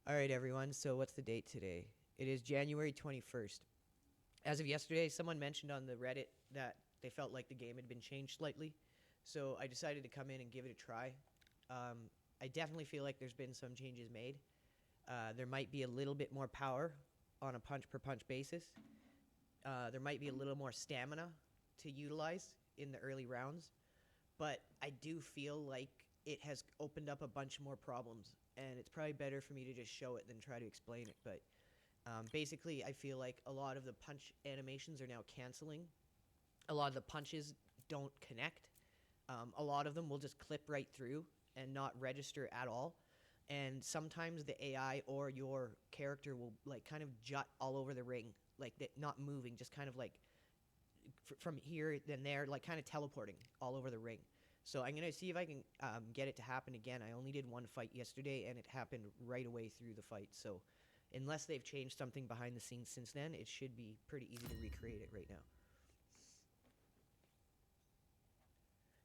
All right, everyone. So what's the date today? It is January 21st. As of yesterday, someone mentioned on the Reddit that they felt like the game had been changed slightly. So I decided to come in and give it a try. I definitely feel like there's been some changes made. There might be a little bit more power on a punch-per-punch basis. There might be a little more stamina to utilize in the early rounds. But I do feel like it has opened up a bunch more problems. And it's probably better for me to just show it than try to explain it. But basically, I feel like a lot of the punch animations are now canceling. A lot of the punches don't connect. A lot of them will just clip right through and not register at all. And sometimes the AI or your character will like kind of jut all over the ring, like not moving, just kind of like from here then there, like kind of teleporting all over the ring. So I'm going to see if I can get it to happen again. I only did one fight yesterday, and it happened right away through the fight. So unless they've changed something behind the scenes since then, it should be pretty easy to recreate it right now.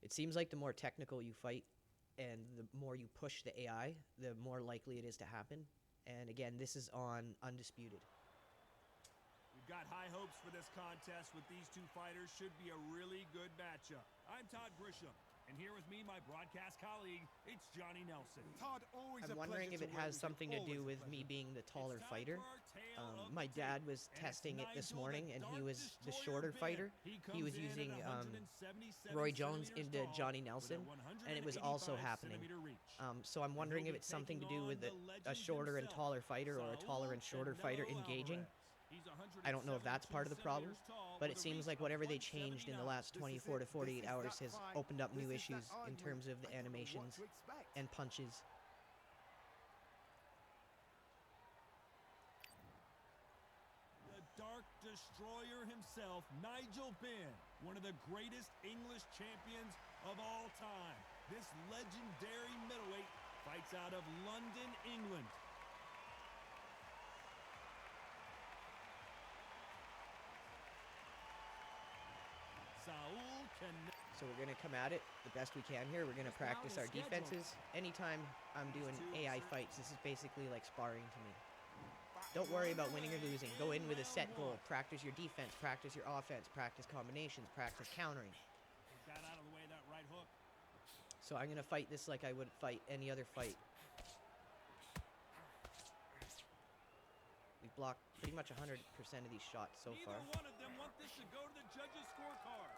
It seems like the more technical you fight and the more you push the AI, the more likely it is to happen. And again, this is on Undisputed. We've got high hopes for this contest with these two fighters. Should be a really good matchup. I'm Todd Grisham. And here with me, my broadcast colleague, it's Johnny Nelson. Todd, always I'm wondering if it has something to do with me being the taller fighter. My dad was testing it this morning, and he was the shorter fighter. He was using Roy Jones into Johnny Nelson, and it was also happening. So I'm wondering if it's something to do with a shorter and taller fighter or a taller and shorter fighter engaging. I don't know if that's part of the problem, but it seems like whatever they changed in the last 24 to 48 hours has opened up new issues in terms of the animations and punches. The Dark Destroyer himself, Nigel Benn, one of the greatest English champions of all time. This legendary middleweight fights out of London, England. So we're going to come at it the best we can here. We're going to practice our defenses. Anytime I'm doing AI fights, this is basically like sparring to me. Don't worry about winning or losing. Go in with a set goal. Practice your defense, practice your offense, practice combinations, practice countering. Got out of the way that right hook. So I'm going to fight this like I would fight any other fight. We've blocked pretty much 100% of these shots so far. Neither one of them want this to go to the judges' scorecards.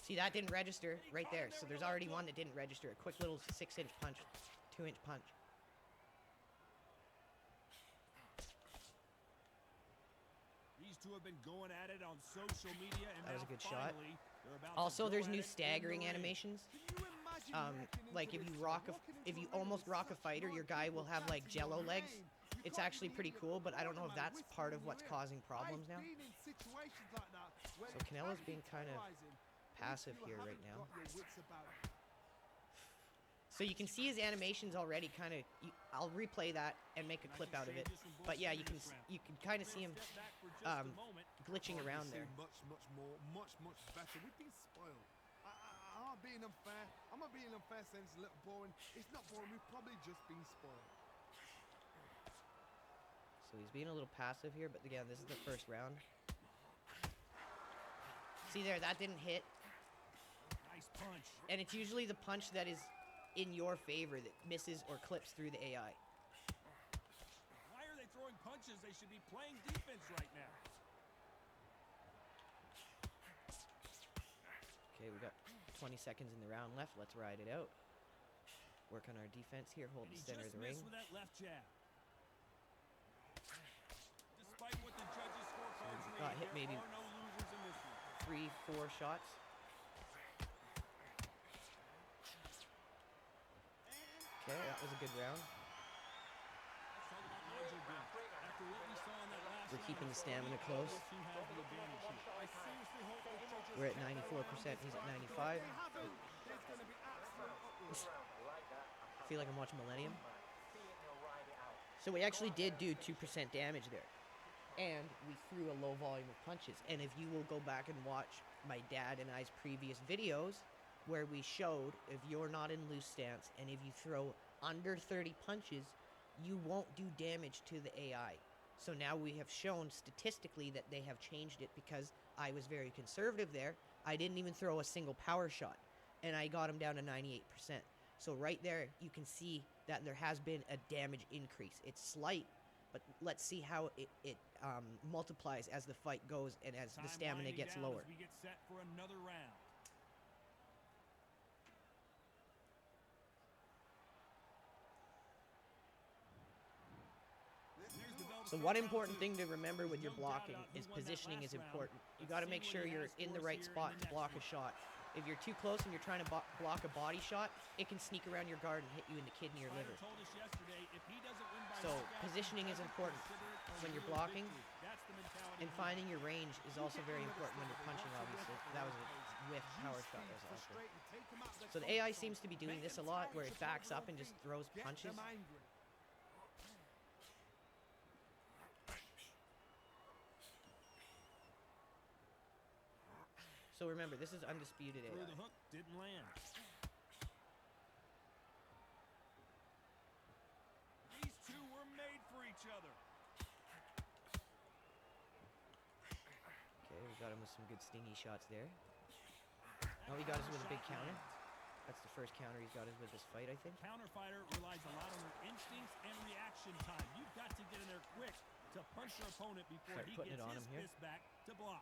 See, that didn't register right there. So there's already one that didn't register. A quick little 6-inch punch, 2-inch punch. These two have been going at it on social media, and that was a good shot. Also, there's new staggering animations. Like if you almost rock a fighter, your guy will have like jello legs. It's actually pretty cool, but I don't know if that's part of what's causing problems now. So Canelo's being kind of passive here right now. So you can see his animations already kind of, I'll replay that and make a clip out of it. But yeah, you can kind of see him glitching around there. Much better. We've been spoiled. I'm not being unfair. I'm not being unfair saying it's a little boring. It's not boring. We've probably just been spoiled. So he's being a little passive here, but again, this is the first round. See there, that didn't hit. Nice punch. And it's usually the punch that is in your favor that misses or clips through the AI. Why are they throwing punches? They should be playing defense right now. Okay, we got 20 seconds in the round left. Let's ride it out. Work on our defense here. Hold the center of the ring. With that left jab. Despite what the judges' scorecards got hit maybe there are no losers in this one. 3-4 shots. Okay, that was a good round. We're keeping the stamina close. We're at 94%. He's at 95. I feel like I'm watching Millennium. So we actually did do 2% damage there. And we threw a low volume of punches. And if you will go back and watch my dad and I's previous videos, where we showed if you're not in loose stance and if you throw under 30 punches, you won't do damage to the AI. So now we have shown statistically that they have changed it because I was very conservative there. I didn't even throw a single power shot, and I got him down to 98%. So right there, you can see that there has been a damage increase. It's slight, but let's see how it multiplies as the fight goes and as the stamina gets lower. As we get set for another round. So one important thing to remember with your blocking is positioning is important. You got to make sure you're in the right spot to block a shot. If you're too close and you're trying to block a body shot, it can sneak around your guard and hit you in the kidney or liver. So positioning is important when you're blocking, and finding your range is also very important when you're punching, obviously. That was a whiff power shot. That was awesome. So the AI seems to be doing this a lot, where it backs up and just throws punches. So remember, this is undisputed AI. Through the hook, didn't land. These two were made for each other. Okay, we got him with some good stingy shots there. Oh, he got us with a big counter. That's the first counter he's got us with this fight, I think. Counter fighter relies a lot on their instincts and reaction time. You've got to get in there quick to punch your opponent before he gets his fist back to block.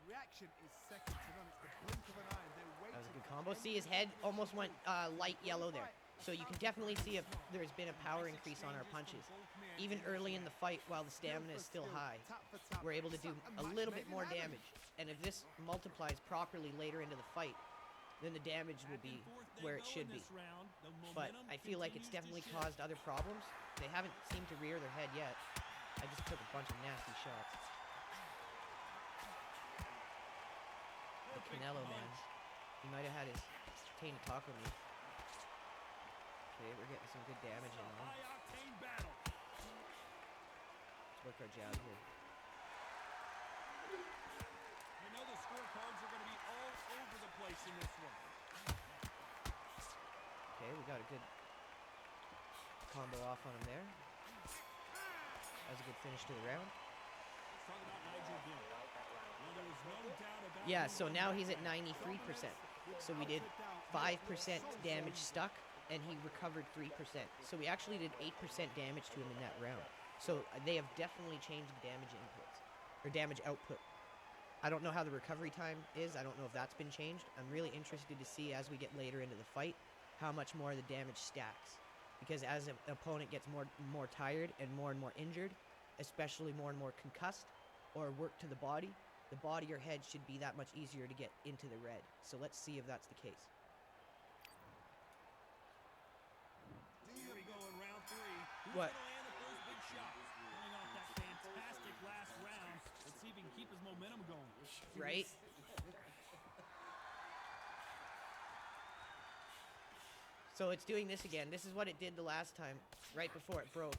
Reaction is second to none. It's the blink of an eye, and they're waiting. That was a good combo. See, his head almost went light yellow there. So you can definitely see if there's been a power increase on our punches. Even early in the fight, while the stamina is still high, we're able to do a little bit more damage. And if this multiplies properly later into the fight, then the damage will be where it should be. But I feel like it's definitely caused other problems. They haven't seemed to rear their head yet. I just took a bunch of nasty shots. The Canelo, man. He might have had his taint to talk with me. Okay, we're getting some good damage in now. Let's work our jab here. You know the scorecards are going to be all over the place in this one. Okay, we got a good combo off on him there. That was a good finish to the round. Let's talk about Nigel Benn. Well, there was no doubt about Yeah, so now he's at 93%. So we did 5% damage stuck, and he recovered 3%. So we actually did 8% damage to him in that round. So they have definitely changed the damage inputs, or damage output. I don't know how the recovery time is. I don't know if that's been changed. I'm really interested to see as we get later into the fight how much more the damage stacks. Because as an opponent gets more tired and more injured, especially more and more concussed or work to the body or head should be that much easier to get into the red. So let's see if that's the case. Here we go in round three. Who's What? going to land the first big shot? Coming off that fantastic last round. Let's see if he can keep his momentum going. Right? So it's doing this again. This is what it did the last time, right before it broke.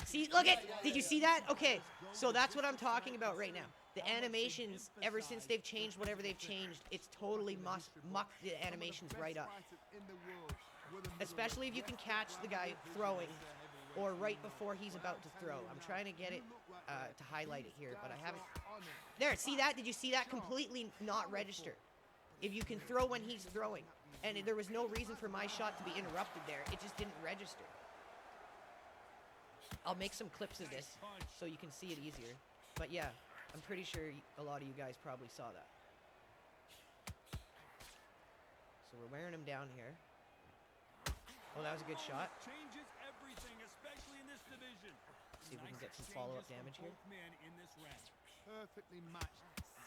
See, look at, did you see that? Okay, so that's what I'm talking about right now. The animations, ever since they've changed whatever they've changed, it's totally mucked the animations right up. Especially if you can catch the guy throwing or right before he's about to throw. I'm trying to get it to highlight it here, but I haven't. There, see that? Did you see that? Completely not register. If you can throw when he's throwing. And there was no reason for my shot to be interrupted there. It just didn't register. I'll make some clips of this so you can see it easier. But yeah, I'm pretty sure a lot of you guys probably saw that. So we're wearing him down here. Oh, that was a good shot. Changes everything, especially in this division. See if we can get some follow-up damage here. Perfectly matched.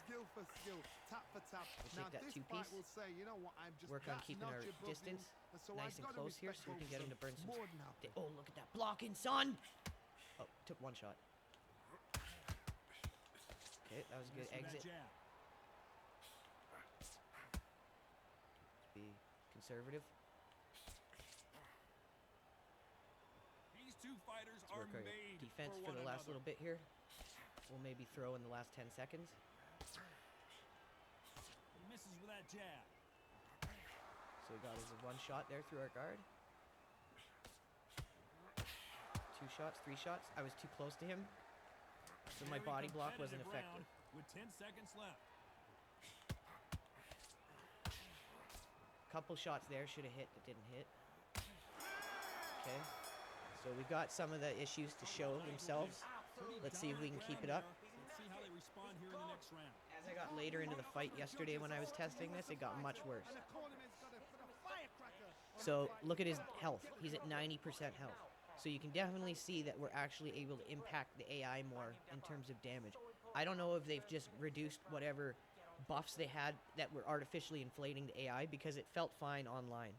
Skill for skill, tap for tap. We'll Now take that this two-piece. fight will say, you know what, I'm just Work on that keeping our notch above you, distance so nice I've and gotta close here so we respect can get him to burn some. more than happy. Oh, look at that blocking, son! Oh, took one shot. Okay, that was a good exit. Let's be conservative. These two fighters Let's are work our made defense for for the one last another. little bit here. We'll maybe throw in the last 10 seconds. He misses with that jab. So we got his one shot there through our guard. 2 shots, 3 shots. I was too close to him, so my body block wasn't effective. With 10 seconds left. Couple shots there should have hit, but didn't hit. Okay, so we've got some of the issues to show themselves. Let's see if we can keep it up. Let's see how they respond here in the next round. As I got later into the fight yesterday when I was testing this, it got much worse. So look at his health. He's at 90% health. So you can definitely see that we're actually able to impact the AI more in terms of damage. I don't know if they've just reduced whatever buffs they had that were artificially inflating the AI because it felt fine online.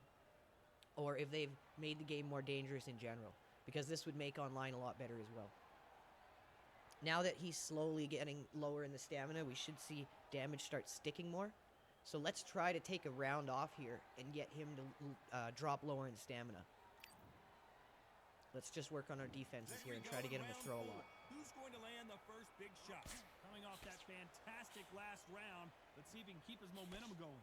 Or if they've made the game more dangerous in general, because this would make online a lot better as well. Now that he's slowly getting lower in the stamina, we should see damage start sticking more. So let's try to take a round off here and get him to drop lower in stamina. Let's just work on our defenses here and try to get him to throw a lot. Who's going to land the first big shot? Coming off that fantastic last round, let's see if he can keep his momentum going.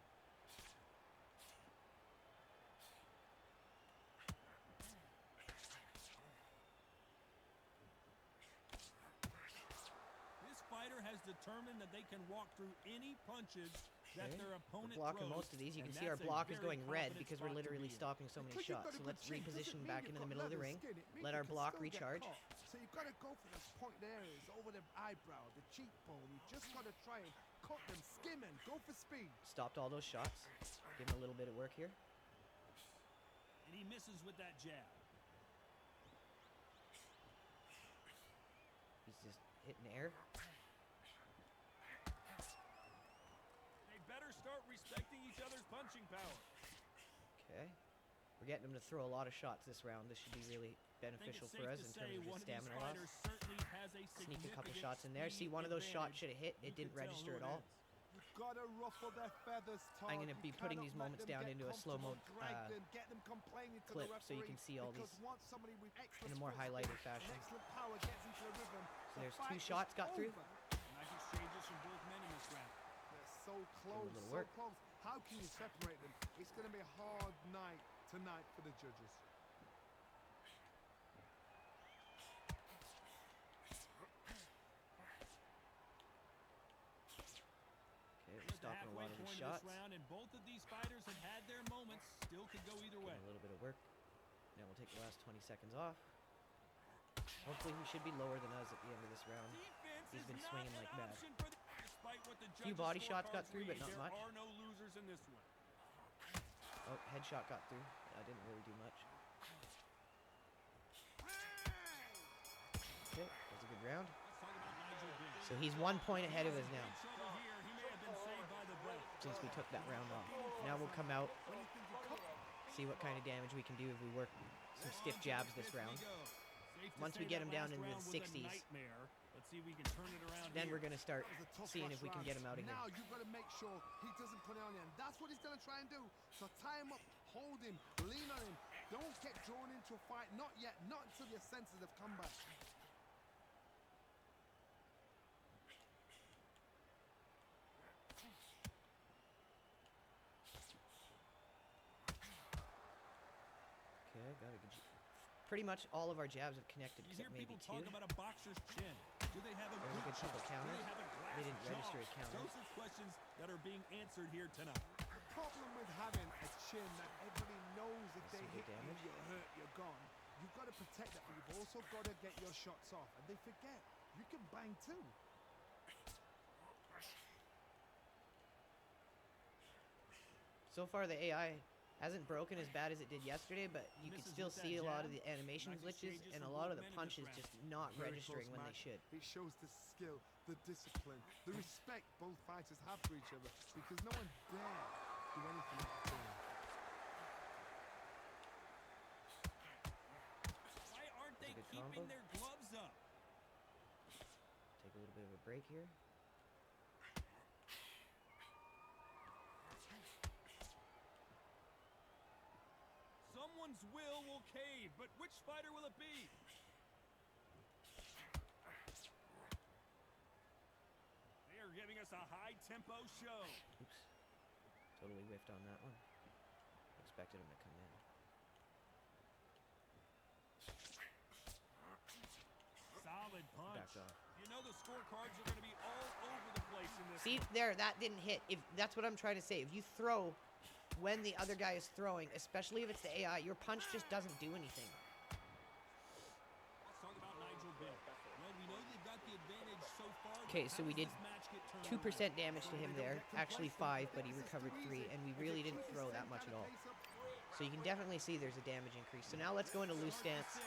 This fighter has determined that they can walk through any punches that their opponent we're blocking throws, most of these. You can and see our that's a block is very going red confident because we're spot to literally be in. stopping so many shots. So let's reposition back into the middle of the ring. Let our block recharge. So you've got to go for those point areas over the eyebrow, the cheekbone. You just got to try and cut them, skim and go for speed. Stopped all those shots. Give him a little bit of work here. And he misses with that jab. He's just hitting air. They better start respecting each other's punching power. Okay. We're getting him to throw a lot of shots this round. This should be really beneficial for us in terms of his stamina loss. Sneak a couple shots in there. See, one of those shots should have hit. It didn't register at all. You've got to ruffle their feathers, Todd. I'm going to be putting these moments down into a slow-mo clip so you can see all these in a more highlighted fashion. So there's 2 shots got through. Nice exchanges from both men in this round. They're so close, little so work. close. How can you separate them? It's going to be a hard night tonight for the judges. Okay, we're stopping a lot of these shots. Round, and both of these fighters have had their moments. Still could go either way. A little bit of work. Now we'll take the last 20 seconds off. Hopefully he should be lower than us at the end of this round. He's been swinging like mad. A few body shots got through, but not much. There are no losers in this one. Oh, headshot got through. I didn't really do much. Okay, that was a good round. So he's 1 point ahead of us now, since we took that round off. Now we'll come out, see what kind of damage we can do if we work some stiff jabs this round. Once we get him down into the 60s, then we're going to start seeing if we can get him out of here. Now you've got to make sure he doesn't put it on you, and that's what he's going to try and do. So tie him up, hold him, lean on him. Don't get drawn into a fight. Not yet. Not until your senses have come back. Okay, got a good. Pretty much all of our jabs have connected, You except hear maybe people 2. talk about a boxer's chin. Do they have a There's a good couple Do counters. they have a glass They didn't jaw? register as counters. Those are questions that are being answered here tonight. The problem with having a chin that everybody knows if they Some good hit you, damage. you're hurt, you're gone. You've got to protect that, but you've also got to get your shots off. And they forget, you can bang too. So far, the AI hasn't broken as bad as it did yesterday, but you can still see a lot of the animation glitches and a lot of the punches just not Very registering close when they match. should. It shows the skill, the discipline, the respect both fighters have for each other, because no one dare do anything like that. Why aren't they good keeping combo. their gloves up? Take a little bit of a break here. Someone's will cave, but which fighter will it be? They are giving us a high-tempo show. Oops. Totally whiffed on that one. expected him to come in. Solid punch. Backed off. You know the scorecards are going to be all over the place in this See, one. there, that didn't hit. If that's what I'm trying to say. If you throw when the other guy is throwing, especially if it's the AI, your punch just doesn't do anything. Let's talk about Nigel Benn. Well, we know they've got the advantage so far. Okay, so How we does did this match get turned 2% around? damage to him there. Actually 5, but he recovered 3, and we really didn't throw that much at all. So you can definitely see there's a damage increase. So now let's go into loose stance,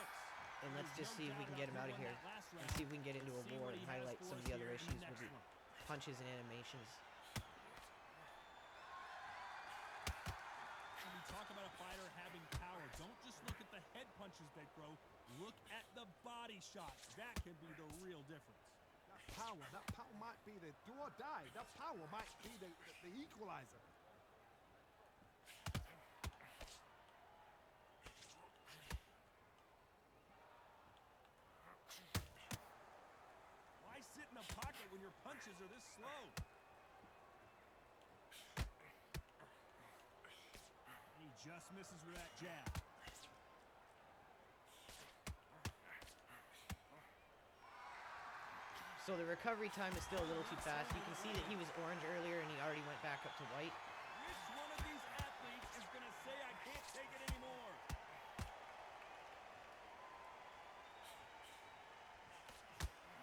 and let's just see if we can get him out of here, and see if we can get into a war and highlight some of the other issues with the punches and animations. When we talk about a fighter having power, don't just look at the head punches they throw. Look at the body shots. That can be the real difference. That power might be the do or die. That power might be the equalizer. Why sit in a pocket when your punches are this slow? He just misses with that jab. So the recovery time is still a little too fast. You can see that he was orange earlier, and he already went back up to white. Which one of these athletes is going to say, I can't take it anymore?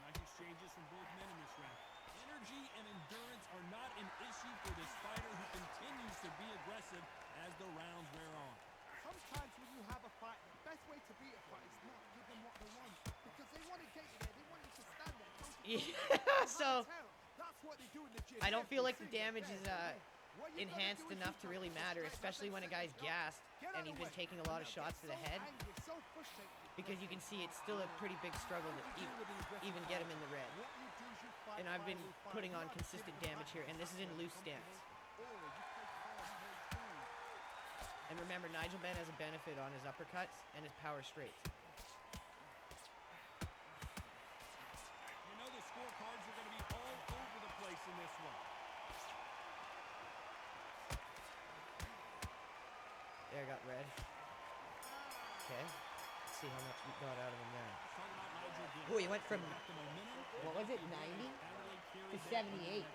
Nice exchanges from both men in this round. Energy and endurance are not an issue for this fighter who continues to be aggressive as the rounds wear on. Sometimes when you have a fight, the best way to beat a fight is not give them what they want. Because they want to get you there. They want you to stand there. Yeah, so That's what they do in the gym. I don't feel like the damage is enhanced enough to really matter, especially when a guy's gassed and he's been taking a lot of shots to the head. Because you can see it's still a pretty big struggle to even get him in the red. And I've been putting on consistent damage here, and this is in loose stance. And remember, Nigel Benn has a benefit on his uppercuts and his power straights. You know the scorecards are going to be all over the place in this one. There, got red. Okay. Let's see how much we got out of him there. Let's talk about Nigel Benn. Oh, he went from, Got the momentum. what was it, 90 How do they carry to that 78.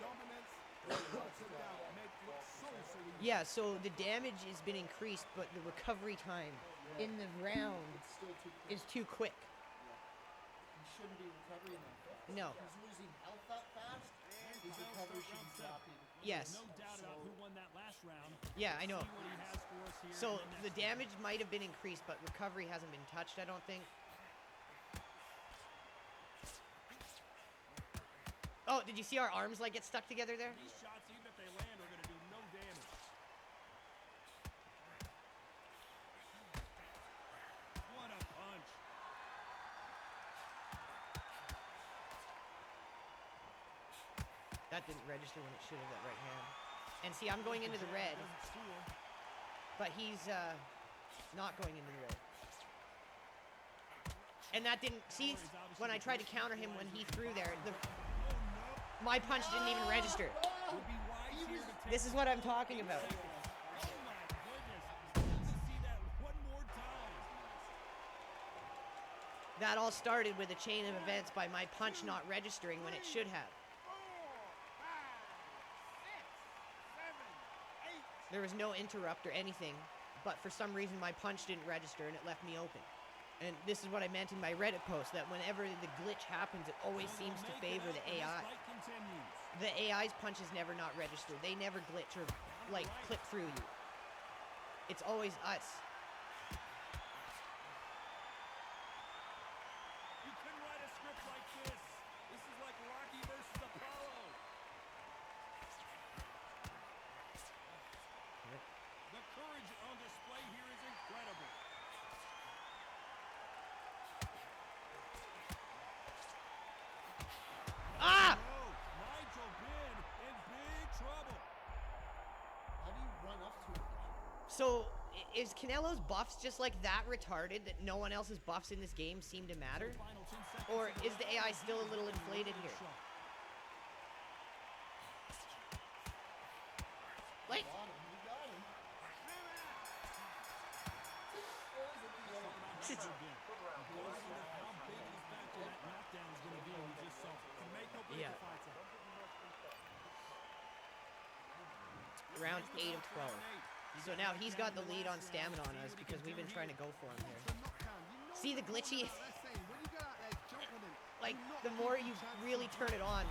Dominance, make it look so easy. Yeah, so the damage has been increased, but the recovery time in the round is too quick. He shouldn't be recovering that fast. No. He's losing health that fast. His recovery should be dropping. Yes. No doubt about who won that last round. Yeah, I know. See what he has for us here So in the the next round. damage might have been increased, but recovery hasn't been touched, I don't think. Oh, did you see our arms like get stuck together there? These shots, even if they land, are going to do no damage. What a punch. That didn't register when it should have, that right hand. And see, I'm going into the red, Doesn't score. but he's not going into the red. And that didn't, see, when I tried to counter him when he threw there, my punch didn't even register. Would be wise here to take This is what I'm talking about. Oh my goodness. Let's see that one more time. That all started with a chain of events by my punch not registering when it should have. 4, 5, 6, 7, 8. There was no interrupt or anything, but for some reason my punch didn't register and it left me open. And this is what I meant in my Reddit post, that whenever the glitch happens, it always seems to favor the AI. The AI's punches never not register. They never glitch or, like, clip through you. It's always us. You couldn't write a script like this. This is like Rocky versus Apollo. The courage on display here is incredible. Ah! Oh, Nigel Benn in big trouble. How do you run up to it? So, is Canelo's buffs just like that retarded that no one else's buffs in this game seem to matter? Final 10 seconds Or of the is the round. AI still a little inflated here? Like, Got him. You got him. Regardless of how big of a factor that knockdown is going to be, we just saw. Yeah. Round 8 of 12. So now he's got the lead on stamina on us because we've been trying to go for him here. See the glitchy? Like, the more you really turn it on.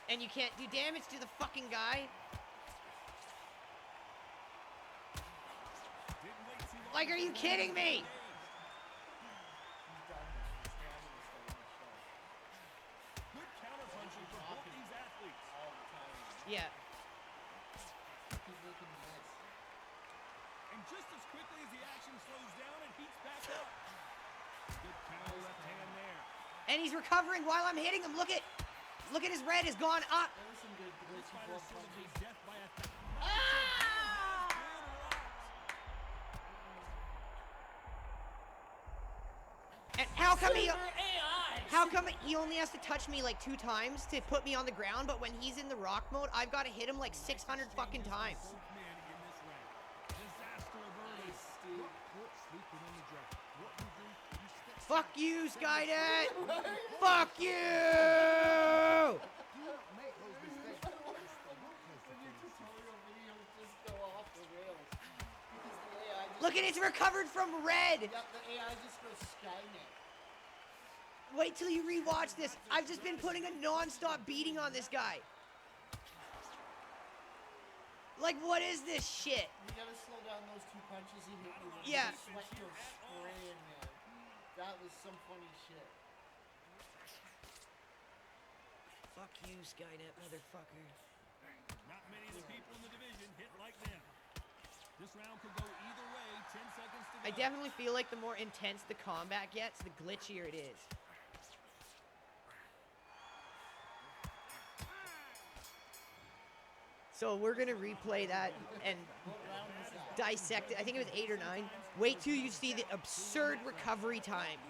And you can't do damage to the fucking guy. Like, are you kidding me? Good counter-punching for both these athletes. Yeah. And just as quickly as the action slows down, it heats back up. Good counter left hand there. And he's recovering while I'm hitting him. Look at his red has gone up. There was some good This glitchy fighter blood sort of punches. a death by a thousand. Ah! And how come he only has to touch me like 2 times to put me on the ground, but when he's in the rock mode, I've got to hit him like 600 fucking times. Both men in this round. Disaster averted. Sleeping on the draft. What you do, you step Fuck you, Skynet! Fuck you! do not make those mistakes. It's the weakness When of your things. tutorial videos just go off the rails. Because the AI just... Look at it's recovered from red! Yep, the AI just goes Skynet. Wait till you rewatch this. I've just been putting a non-stop beating on this guy. Like, what is this shit? You gotta slow down those 2 punches he hit you with. Yeah. The sweat goes spraying, man. That was some funny shit. Fuck you, Skynet, motherfucker. Not many of the people in the division hit like them. This round could go either way. 10 seconds to go. I definitely feel like the more intense the combat gets, the glitchier it is. So we're gonna replay that and dissect it. I think it was 8 or 9. Wait till you see the absurd recovery time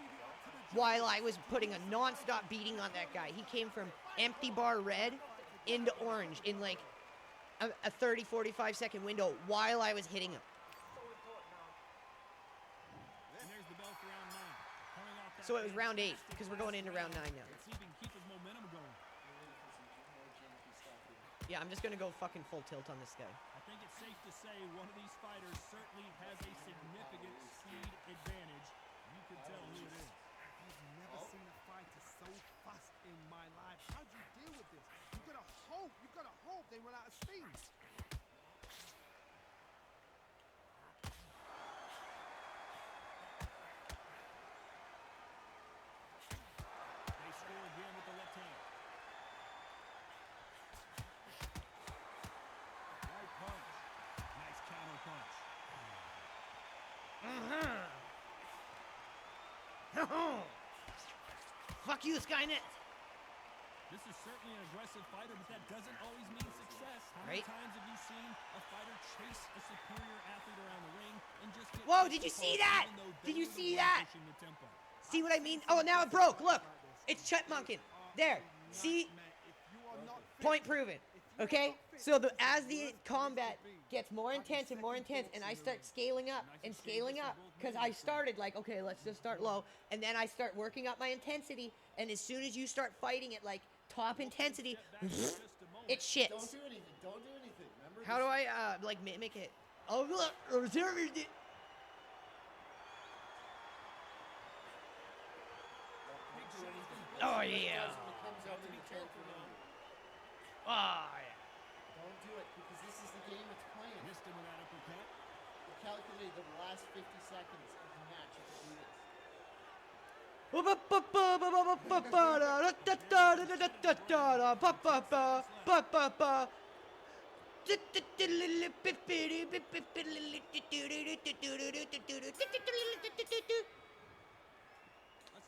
while I was putting a non-stop beating on that guy. He came from empty bar red into orange in like a 30, 45 second window while I was hitting him. And there's the bell for round 9. Coming off that So it was round 8 fantastic because we're going into round 9 now. Let's see if he can keep his momentum going. Yeah, I'm just gonna go fucking full tilt on this guy. I think it's safe to say one of these fighters certainly has a significant speed advantage. You can tell who it is. I've never seen a fighter so fast in my life. How do you deal with this? You gotta hope they run out of steam. They score again with the left hand. Right punch. Nice counter punch. Fuck you, Skynet! This is certainly an aggressive fighter, but that doesn't always mean success. How many Right. times have you seen a fighter chase a superior athlete around the ring and just get Whoa, did you see calls that? even though Did they you were the see one that? pushing the tempo? See what I mean? Oh, now it broke. Look, it's chipmunking. There. See? Point proven. Okay? So as the combat gets more intense and more intense, and I start scaling up and scaling up, because I started like, okay, let's just start low, and then I start working up my intensity, and as soon as you start fighting at like top intensity, it shits. Don't do anything. Don't do anything. Remember? How do I like mimic it? Oh look, observe it. Oh yeah. When it comes out in the 10th round. Oh yeah. Don't do it because this is the game it's playing. Missed him with that uppercut. You calculated the last 50 seconds of the match you can do this. Let's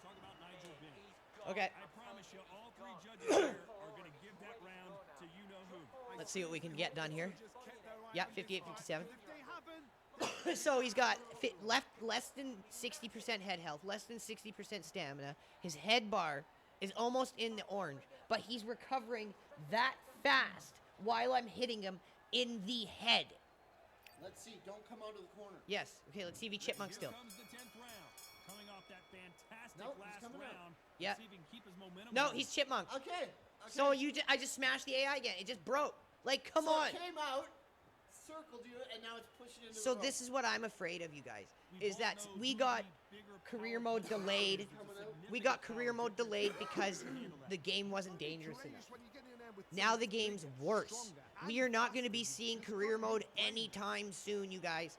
talk about Nigel Benn. Okay, I promise you, all 3 judges here are going to give that round to you-know-who. let's see what we can get done here. Yeah, 58, 57. If they haven't, So he's got less than 60% head health, less than 60% stamina. His head bar is almost in the orange, but he's recovering that fast while I'm hitting him in the head. Let's see. Don't come out of the corner. Yes. Okay, let's see if he chipmunk Here still. comes the 10th round. Coming off that fantastic Nope, he's last coming out. round. Yeah. Let's see if he can keep his momentum No, going. he's chipmunk. Okay. So I just smashed the AI again. It just broke. Like, come so on. It came out, circled you, and now it's pushing into So the this is what I'm afraid of, you guys, We is both that know we who got the bigger career power mode player is. delayed. He's a significant We got career power mode difference. delayed because the game wasn't dangerous enough. Now the game's worse. We are not going to be seeing career mode anytime soon, you guys.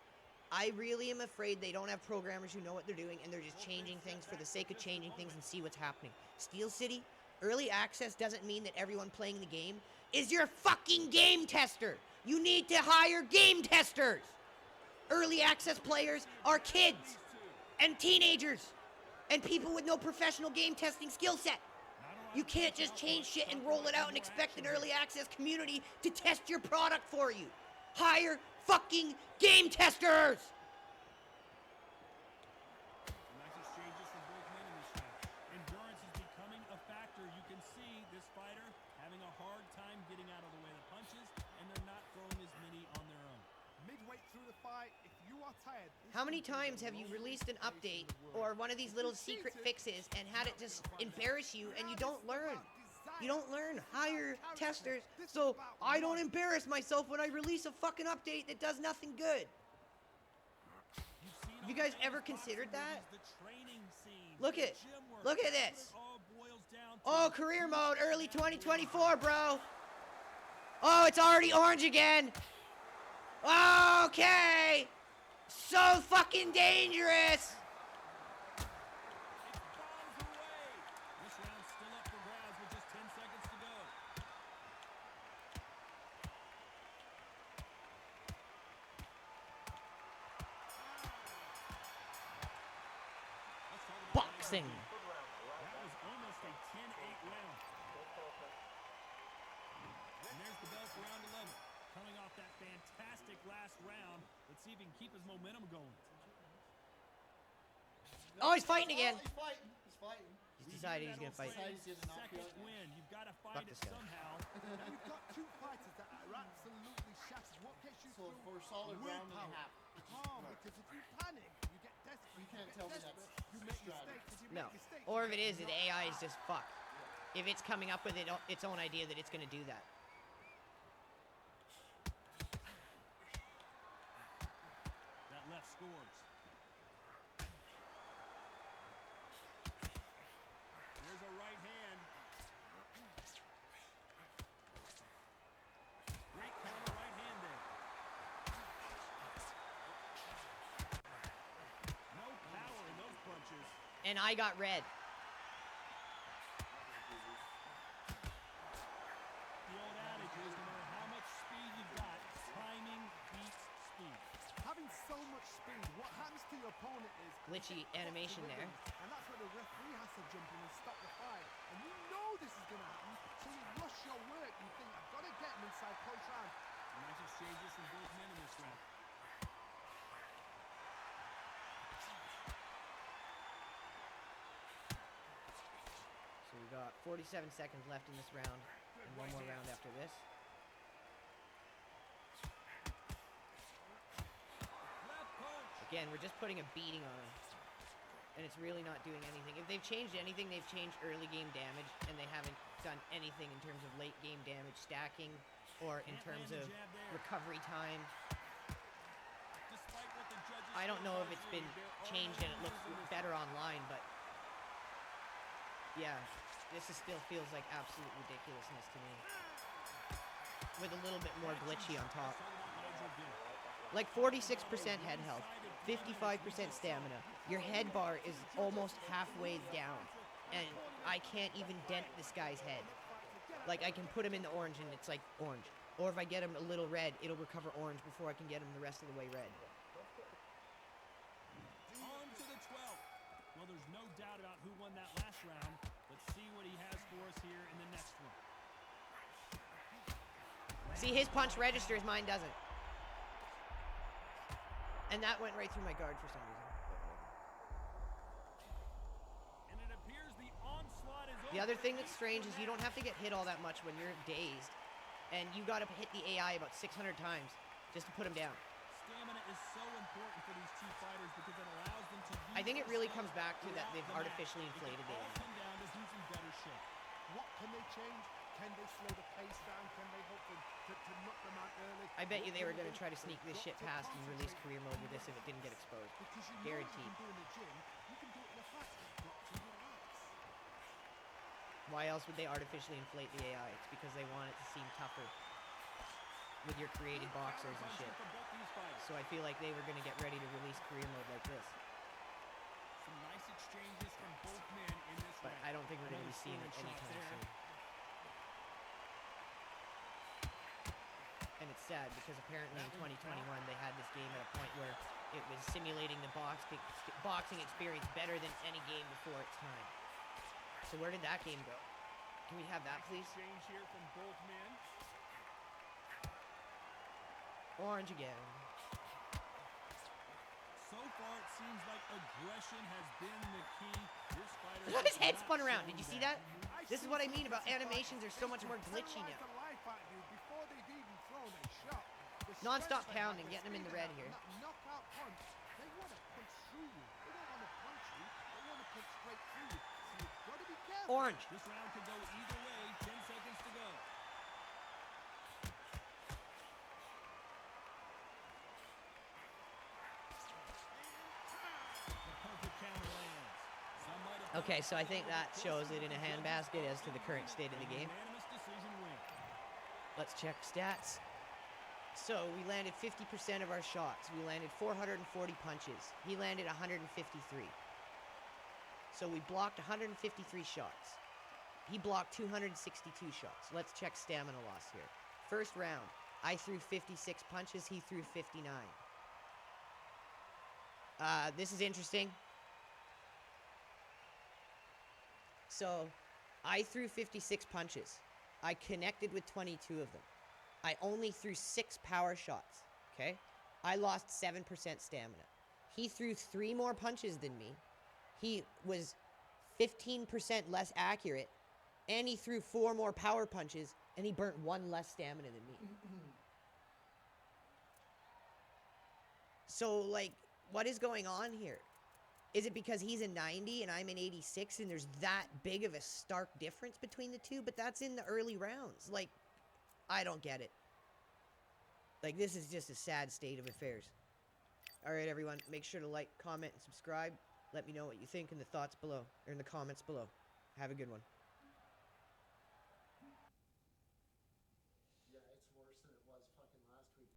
I really am afraid they don't have programmers who know what they're doing, and they're just changing things for the sake of changing things and see what's happening. Steel City, early access doesn't mean that everyone playing the game is your fucking game tester. You need to hire game testers. Early access players are kids and teenagers and people with no professional game testing skill set. You can't just change shit and roll it out and expect an early access community to test your product for you. Hire fucking game testers! Nice exchanges from both men in this round. Endurance is becoming a factor. You can see this fighter having a hard time getting out of the way of the punches, and they're not throwing as many on their own. Midway through the fight, if you are tired, How many times have you released an update or one of these little secret fixes and had it just embarrass you and you don't learn? You don't learn. Hire testers so I don't embarrass myself when I release a fucking update that does nothing good. Have you guys ever considered that? Look at this. Oh, career mode, early 2024, bro. Oh, it's already orange again. Okay. So fucking dangerous. This round's still up for grabs with just 10 seconds to go. Let's talk about Boxing. that was almost a 10-8 round. And there's the bell for round 11. Coming off that fantastic last round, let's see if he can keep his momentum going. Oh, he's fighting again. He's fighting. He's fighting. He's decided he's gonna fight. Decided he's gonna knock you Second out. win. You've got to Fuck fight it this guy. somehow. Now you've got two fighters that are absolutely shattered. What gets you So through? for a solid Will round and a power. half. Calm, because if you panic, you get desperate. You can't get tell me desperate, that's you make strategy. mistakes. If you No. make mistakes, Or if you it is, get the knocked AI out. is just fucked. If it's coming up with its own idea that it's gonna do that. That left scores. There's a right hand. Great counter right hand there. No power in those punches. And I got red. The old adage is no matter how much speed you've got, timing beats speed. Having so much speed, what happens to your opponent is Glitchy animation there. and that's where the referee has to jump in and stop the fight. And you know this is gonna happen, so you rush your work. You think I've got to get him inside close round. Nice exchanges from both men in this round. So we got 47 seconds left in this round, and one more round after this. Left punch. Again, we're just putting a beating on him. And it's really not doing anything. If they've changed anything, they've changed early game damage, and they haven't done anything in terms of late game damage stacking or in terms of recovery time. Despite what the judges I don't know if say it's here, been there are changed no and it looks losers in this better online, but yeah, this still feels like absolute ridiculousness to me. With a little bit more glitchy on top. Like 46% head health, 55% stamina. Your head bar is almost halfway down, and I can't even dent this guy's head. Like, I can put him in the orange and it's like orange. Or if I get him a little red, it'll recover orange before I can get him the rest of the way red. On to the 12th. Well, there's no doubt about who won that last round. Let's see what he has for us here in the next one. See, his punch registers, mine doesn't. And that went right through my guard for some reason. And it appears the onslaught is over. The other thing that's strange is you don't have to get hit all that much when you're dazed. And you gotta hit the AI about 600 times just to put him down. stamina is so important for these two fighters because it allows them to use I think it their really skill comes back to that throughout they've the match. artificially It inflated can the all AI. come down to who's in better shape. What can they change? Can they slow the pace down? Can they hope to knock them out early? I bet you What they were can going to do? try to sneak They've this got shit to past and release concentrate career mode on with this if the it didn't get basics. exposed. Because you know Guaranteed. you can do in the gym, you can do it in the flat. You've got to relax. Why else would they artificially inflate the AI? It's because they want it to seem tougher with your created boxers and shit. For both these fighters. So I feel like they were going to get ready to release career mode like this. Some nice exchanges from both men in this But round. I don't think we're going to be Another seeing it scoring shot anytime there. soon. And it's sad because apparently in 2021 they had this game at a point where it was simulating the boxing experience better than any game before its time. So where did that game go? Can we have that, please? Exchange here from both men. Orange again. So far, it seems like aggression has been the key. This fighter Look, his has head not spun around. shown Did you see that? I This is see what I mean some about of these animations. They're so much more fighters, glitchy they now. terrorize the life out of you before they've even thrown a shot. The Non-stop strength they have, pounding, the getting them in the speed red they here. have, that knockout punch, they want to punch through you. They don't want to punch you. They want to punch straight through you. So you've got to be careful. Orange. This round could go either way. 10 seconds to go. The perfect counter lands. Some might have Okay, so I thought think that shows it in a handbasket as to the current state of the game. Unanimous decision win. Let's check stats. So we landed 50% of our shots. We landed 440 punches. He landed 153. So we blocked 153 shots. He blocked 262 shots. Let's check stamina loss here. First round, I threw 56 punches. He threw 59. This is interesting. So I threw 56 punches. I connected with 22 of them. I only threw 6 power shots, okay? I lost 7% stamina. He threw 3 more punches than me. He was 15% less accurate, and he threw 4 more power punches, and he burnt 1 less stamina than me. So, like, what is going on here? Is it because he's a 90 and I'm an 86 and there's that big of a stark difference between the two? But that's in the early rounds. Like, I don't get it. Like, this is just a sad state of affairs. All right, everyone, make sure to like, comment, and subscribe. Let me know what you think in the thoughts below, or in the comments below. Have a good one.